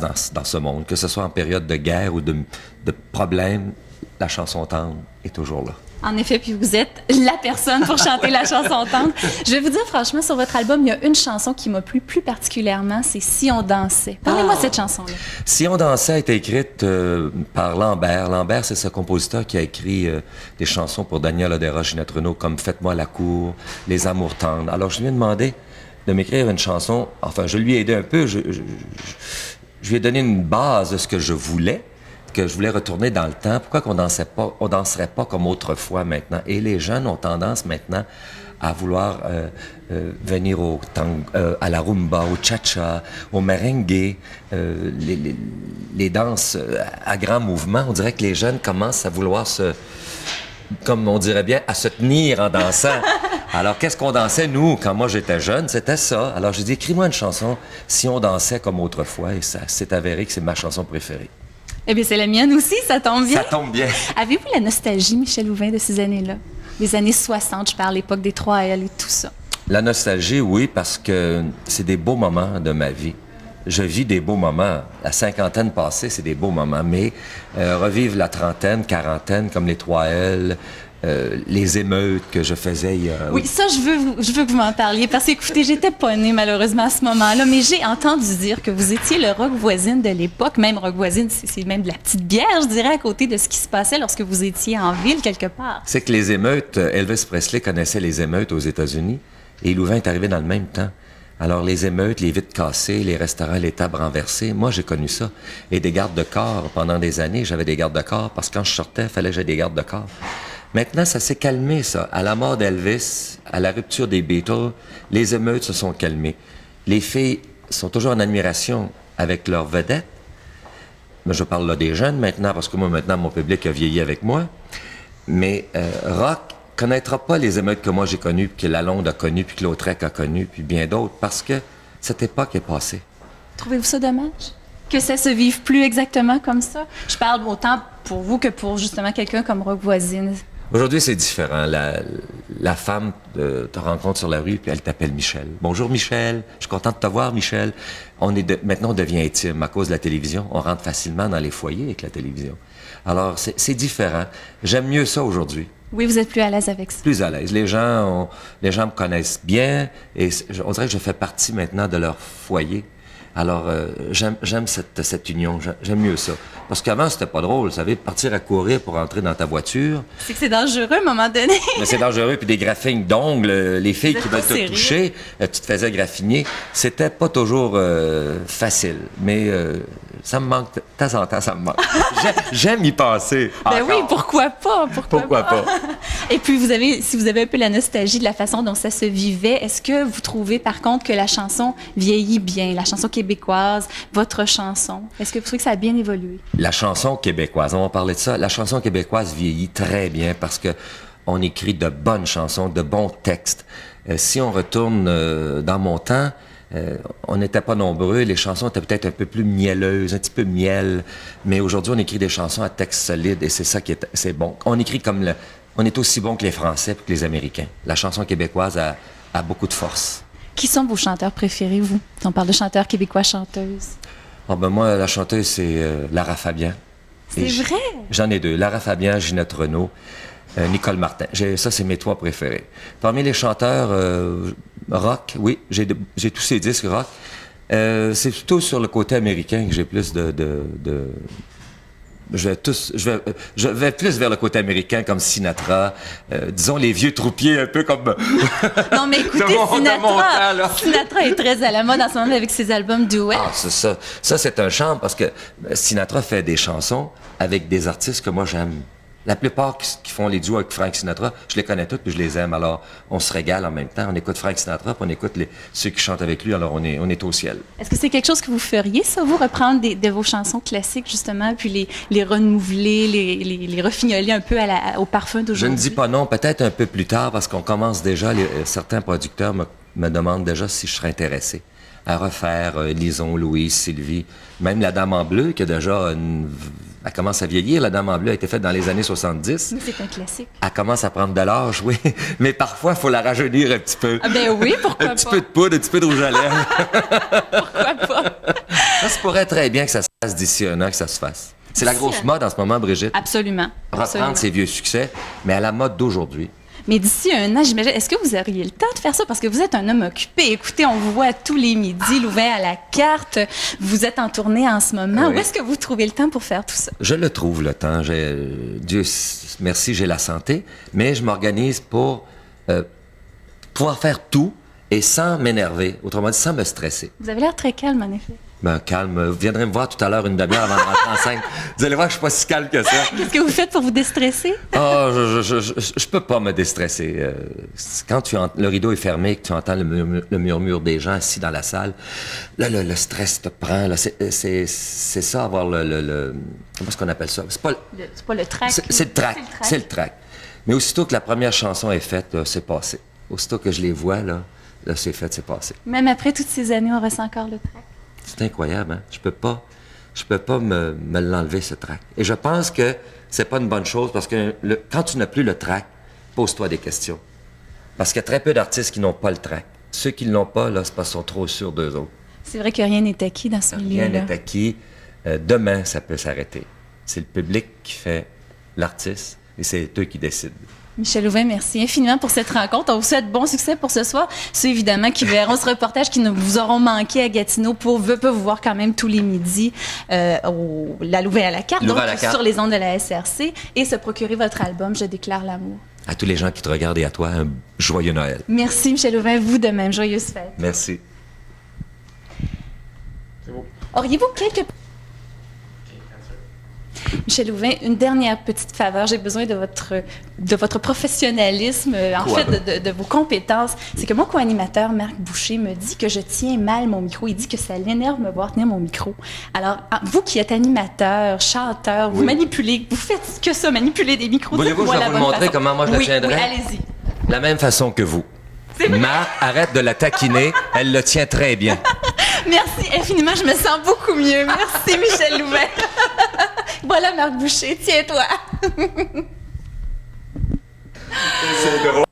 dans ce monde, que ce soit en période de guerre ou de problèmes, la chanson tendre est toujours là. En effet, puis vous êtes la personne pour chanter la chanson tendre. Je vais vous dire franchement, sur votre album, il y a une chanson qui m'a plu plus particulièrement, c'est « Si on dansait ». Parlez-moi de cette chanson-là. « Si on dansait » a été écrite par Lambert. Lambert, c'est ce compositeur qui a écrit des chansons pour Daniel Odera, Ginette Renault, comme « Faites-moi la cour »,« Les amours tendres ». Alors, je lui ai demandé de m'écrire une chanson. Enfin, je lui ai aidé un peu. Je lui ai donné une base de ce que je voulais retourner dans le temps. Pourquoi on danserait pas comme autrefois maintenant? Et les jeunes ont tendance maintenant à vouloir venir à la rumba, au cha-cha, au merengue, les danses à grand mouvement. On dirait que les jeunes commencent à vouloir comme on dirait bien, à se tenir en dansant. Alors, qu'est-ce qu'on dansait, nous, quand moi j'étais jeune? C'était ça. Alors, j'ai dit, écris-moi une chanson, Si on dansait comme autrefois, et ça s'est avéré que c'est ma chanson préférée. Eh bien, c'est la mienne aussi, ça tombe bien. Ça tombe bien. Avez-vous la nostalgie, Michel Louvain, de ces années-là? Les années 60, je parle, l'époque des 3L et tout ça. La nostalgie, oui, parce que c'est des beaux moments de ma vie. Je vis des beaux moments. La cinquantaine passée, c'est des beaux moments. Mais revivre la trentaine, quarantaine, comme les 3L, les émeutes que je faisais il y a... Oui, ça, je veux que vous m'en parliez, parce que, écoutez, j'étais pas née, malheureusement, à ce moment-là, mais j'ai entendu dire que vous étiez le rock voisine de l'époque. Même rock voisine, c'est même de la petite bière, je dirais, à côté de ce qui se passait lorsque vous étiez en ville, quelque part. C'est que les émeutes, Elvis Presley connaissait les émeutes aux États-Unis, et Louvain est arrivé dans le même temps. Alors, les émeutes, les vitres cassées, les restaurants, les tables renversées, moi, j'ai connu ça. Et des gardes de corps, pendant des années, j'avais des gardes de corps, parce que quand je sortais, il fallait que j'aie des gardes de corps. Maintenant, ça s'est calmé, ça. À la mort d'Elvis, à la rupture des Beatles, les émeutes se sont calmées. Les filles sont toujours en admiration avec leurs vedettes. Mais je parle là des jeunes maintenant, parce que moi, maintenant, mon public a vieilli avec moi. Mais rock connaîtra pas les émeutes que moi j'ai connues, puis que Lalonde a connues, puis que Lautrec a connues, puis bien d'autres, parce que cette époque est passée. Trouvez-vous ça dommage? Que ça se vive plus exactement comme ça? Je parle autant pour vous que pour justement quelqu'un comme Rock Voisine. Aujourd'hui, c'est différent. La femme te rencontre sur la rue, puis elle t'appelle Michel. Bonjour Michel, je suis content de te voir Michel. Maintenant, on devient intime à cause de la télévision. On rentre facilement dans les foyers avec la télévision. Alors, c'est différent. J'aime mieux ça aujourd'hui. Oui, vous êtes plus à l'aise avec ça. Plus à l'aise. Les gens me connaissent bien et on dirait que je fais partie maintenant de leur foyer. Alors, j'aime cette union, j'aime mieux ça. Parce qu'avant, c'était pas drôle, vous savez, partir à courir pour entrer dans ta voiture. C'est que c'est dangereux à un moment donné. Mais c'est dangereux, puis des graphines d'ongles, les filles qui veulent te toucher, tu te faisais graffiner. C'était pas toujours facile, mais ça me manque, de temps en temps, ça me manque. J'aime y passer. Ben oui, pourquoi pas? Pourquoi pas? Et puis, si vous avez un peu la nostalgie de la façon dont ça se vivait, est-ce que vous trouvez, par contre, que la chanson vieillit bien, la chanson québécoise, votre chanson? Est-ce que vous trouvez que ça a bien évolué? La chanson québécoise, on va parler de ça. La chanson québécoise vieillit très bien parce que on écrit de bonnes chansons, de bons textes. Si on retourne dans mon temps, on n'était pas nombreux, les chansons étaient peut-être un peu plus mielleuses, un petit peu miel, mais aujourd'hui, on écrit des chansons à texte solide et c'est ça qui c'est bon. On écrit on est aussi bon que les Français et que les Américains. La chanson québécoise a beaucoup de force. Qui sont vos chanteurs préférés, vous? On parle de chanteurs québécois, chanteuses. Oh ben moi, la chanteuse, c'est Lara Fabian. C'est vrai? J'en ai deux. Lara Fabian, Ginette Renault, Nicole Martin. Ça, c'est mes trois préférés. Parmi les chanteurs rock, oui, j'ai tous ces disques rock. C'est plutôt sur le côté américain que j'ai plus je vais plus vers le côté américain comme Sinatra, disons les vieux troupiers un peu comme non mais écoutez Sinatra est très à la mode en ce moment avec ses albums duets. Ah c'est ça c'est un charme parce que Sinatra fait des chansons avec des artistes que moi j'aime. La plupart qui font les duos avec Frank Sinatra, je les connais toutes puis je les aime. Alors, on se régale en même temps. On écoute Frank Sinatra puis on écoute ceux qui chantent avec lui. Alors, on est au ciel. Est-ce que c'est quelque chose que vous feriez, ça, vous, reprendre de vos chansons classiques, justement, puis les renouveler, les refignoler un peu au parfum d'aujourd'hui? Je ne dis pas non. Peut-être un peu plus tard parce qu'on commence déjà, certains producteurs me demandent déjà si je serais intéressé à refaire Lison, Louise, Sylvie, même La Dame en bleu, qui a déjà elle commence à vieillir. La Dame en bleu a été faite dans les années 70. Mais c'est un classique. Elle commence à prendre de l'âge, oui. Mais parfois, il faut la rajeunir un petit peu. Ah ben oui, pourquoi pas? Un petit peu de poudre, un petit peu de rouge à lèvres. Pourquoi pas? Ça se pourrait très bien que ça se fasse d'ici un an, que ça se fasse. C'est la grosse mode en ce moment, Brigitte. Absolument. Reprendre ses vieux succès, mais à la mode d'aujourd'hui. Mais d'ici un an, j'imagine, est-ce que vous auriez le temps de faire ça? Parce que vous êtes un homme occupé. Écoutez, on vous voit tous les midis, Louvain à la carte. Vous êtes en tournée en ce moment. Oui. Où est-ce que vous trouvez le temps pour faire tout ça? Je le trouve, le temps. Dieu merci, j'ai la santé, mais je m'organise pour pouvoir faire tout et sans m'énerver, autrement dit, sans me stresser. Vous avez l'air très calme, en effet. Ben, calme. Vous viendrez me voir tout à l'heure une demi-heure avant de rentrer en scène. Vous allez voir que je suis pas si calme que ça. Qu'est-ce que vous faites pour vous déstresser? Ah, je peux pas me déstresser. Quand le rideau est fermé, que tu entends le murmure des gens assis dans la salle, là, le stress te prend. Là, c'est ça, avoir comment est-ce qu'on appelle ça? C'est pas le trac. C'est le trac. C'est le trac. Mais aussitôt que la première chanson est faite, là, c'est passé. Aussitôt que je les vois, là c'est fait, c'est passé. Même après toutes ces années, on ressent encore le trac. C'est incroyable, hein? Je peux pas me l'enlever, ce trac. Et je pense que c'est pas une bonne chose parce que quand tu n'as plus le trac, pose-toi des questions. Parce qu'il y a très peu d'artistes qui n'ont pas le trac. Ceux qui ne l'ont pas, là, c'est parce qu'ils sont trop sûrs d'eux autres. C'est vrai que rien n'est acquis dans ce milieu-là. Rien n'est acquis. Demain, ça peut s'arrêter. C'est le public qui fait l'artiste et c'est eux qui décident. Michel Louvain, merci infiniment pour cette rencontre. On vous souhaite bon succès pour ce soir. Ceux, évidemment, qui verront ce reportage, qui vous auront manqué à Gatineau, peuvent vous voir quand même tous les midis la Louvain à la carte, donc sur les ondes de la SRC, et se procurer votre album « Je déclare l'amour ». À tous les gens qui te regardent et à toi, un joyeux Noël. Merci, Michel Louvain. Vous de même. Joyeuse fête. Merci. C'est beau. Auriez-vous quelques... Michel Louvain, une dernière petite faveur. J'ai besoin de votre professionnalisme, de vos compétences. C'est que mon co-animateur, Marc Boucher, me dit que je tiens mal mon micro. Il dit que ça l'énerve me voir tenir mon micro. Alors, vous qui êtes animateur, chanteur, vous manipulez, vous faites que ça, manipuler des micros. Voulez-vous que je vais vous montrer comment moi je la tiendrai? Oui, allez-y. La même façon que vous. Marc, arrête de la taquiner. Elle le tient très bien. Merci infiniment. Je me sens beaucoup mieux. Merci, Michel Louvain. Voilà, Marc Boucher. Tiens-toi. C'est drôle.